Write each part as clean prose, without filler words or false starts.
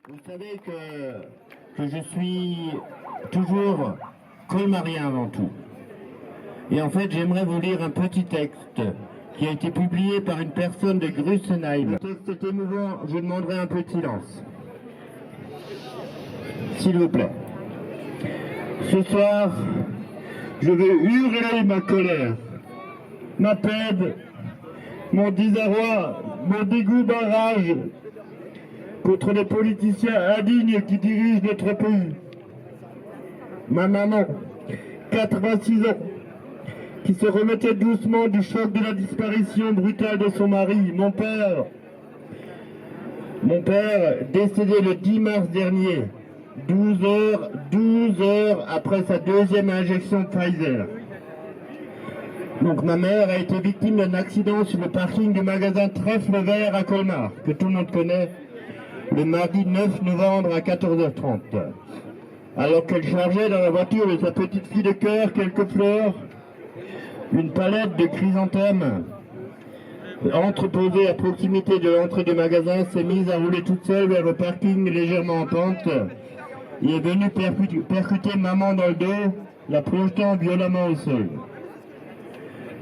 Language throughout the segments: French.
Vous savez que je suis toujours colmarien avant tout. Et en fait, j'aimerais vous lire un petit texte qui a été publié par une personne de Grussenheim. Le texte est émouvant, je demanderai un peu de silence. S'il vous plaît. Ce soir, je vais hurler ma colère, ma peine, mon désarroi, mon dégoût, ma rage contre les politiciens indignes qui dirigent notre pays. Ma maman, 86 ans, qui se remettait doucement du choc de la disparition brutale de son mari. Mon père, décédé le 10 mars dernier, 12 heures après sa deuxième injection Pfizer. Donc ma mère a été victime d'un accident sur le parking du magasin Trèfle Vert à Colmar, que tout le monde connaît, le mardi 9 novembre à 14h30. Alors qu'elle chargeait dans la voiture de sa petite fille de cœur quelques fleurs, une palette de chrysanthèmes entreposée à proximité de l'entrée du magasin s'est mise à rouler toute seule vers le parking légèrement en pente et est venue percuter maman dans le dos, la projetant violemment au sol.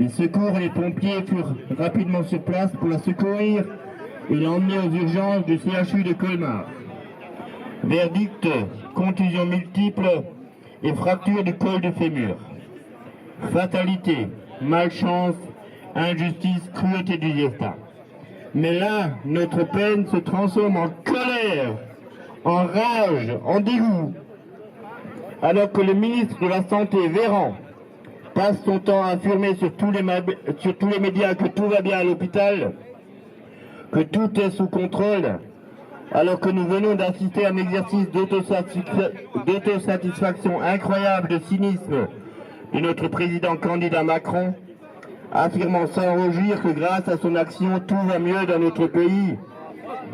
Les secours et les pompiers furent rapidement sur place pour la secourir et l'emmener aux urgences du CHU de Colmar. Verdict, contusions multiples et fracture du col du fémur. Fatalité, malchance, injustice, cruauté du destin. Mais là, notre peine se transforme en colère, en rage, en dégoût. Alors que le ministre de la Santé, Véran, passe son temps à affirmer sur tous les médias que tout va bien à l'hôpital, que tout est sous contrôle, alors que nous venons d'assister à un exercice d'autosatisfaction incroyable, de cynisme de notre président candidat Macron, affirmant sans rougir que grâce à son action, tout va mieux dans notre pays,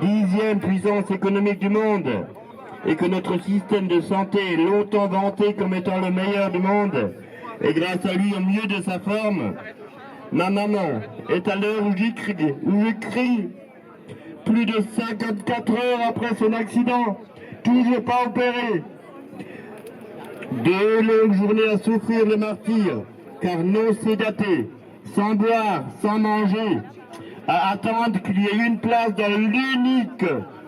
10e puissance économique du monde, et que notre système de santé, longtemps vanté comme étant le meilleur du monde, est grâce à lui au mieux de sa forme. Ma maman est à l'heure où je crie, plus de 54 heures après son accident, toujours pas opéré. 2 longues journées à souffrir le martyre, car non sédaté, sans boire, sans manger, à attendre qu'il y ait une place dans l'unique,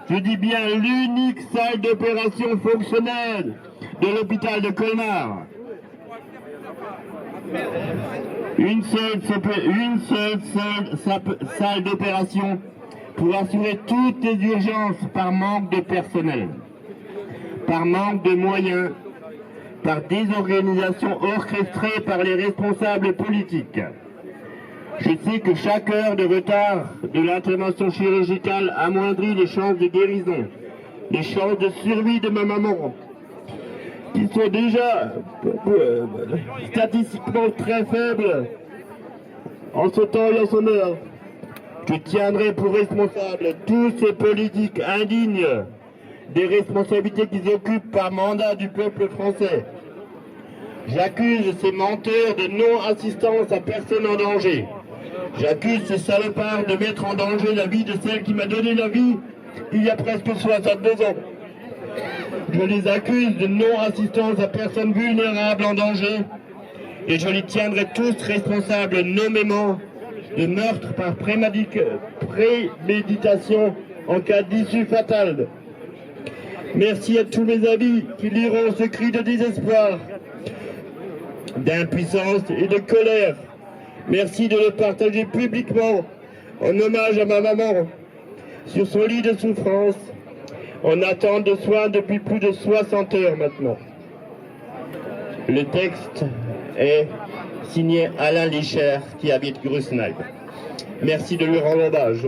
je dis bien l'unique salle d'opération fonctionnelle de l'hôpital de Colmar. Une seule salle d'opération pour assurer toutes les urgences par manque de personnel, par manque de moyens, par désorganisation orchestrée par les responsables politiques. Je sais que chaque heure de retard de l'intervention chirurgicale amoindrit les chances de guérison, les chances de survie de ma maman, qui sont déjà statistiquement très faibles en ce temps et en son heure. Je tiendrai pour responsables tous ces politiques indignes des responsabilités qu'ils occupent par mandat du peuple français. J'accuse ces menteurs de non-assistance à personne en danger. J'accuse ces salopards de mettre en danger la vie de celle qui m'a donné la vie il y a presque 62 ans. Je les accuse de non-assistance à personnes vulnérables en danger et je les tiendrai tous responsables nommément de meurtre par préméditation en cas d'issue fatale. Merci à tous mes amis qui liront ce cri de désespoir, d'impuissance et de colère. Merci de le partager publiquement en hommage à ma maman sur son lit de souffrance, en attente de soins depuis plus de 60 heures maintenant. Le texte est signé Alain Licher qui habite Grussenheim. Merci de lui rendre hommage.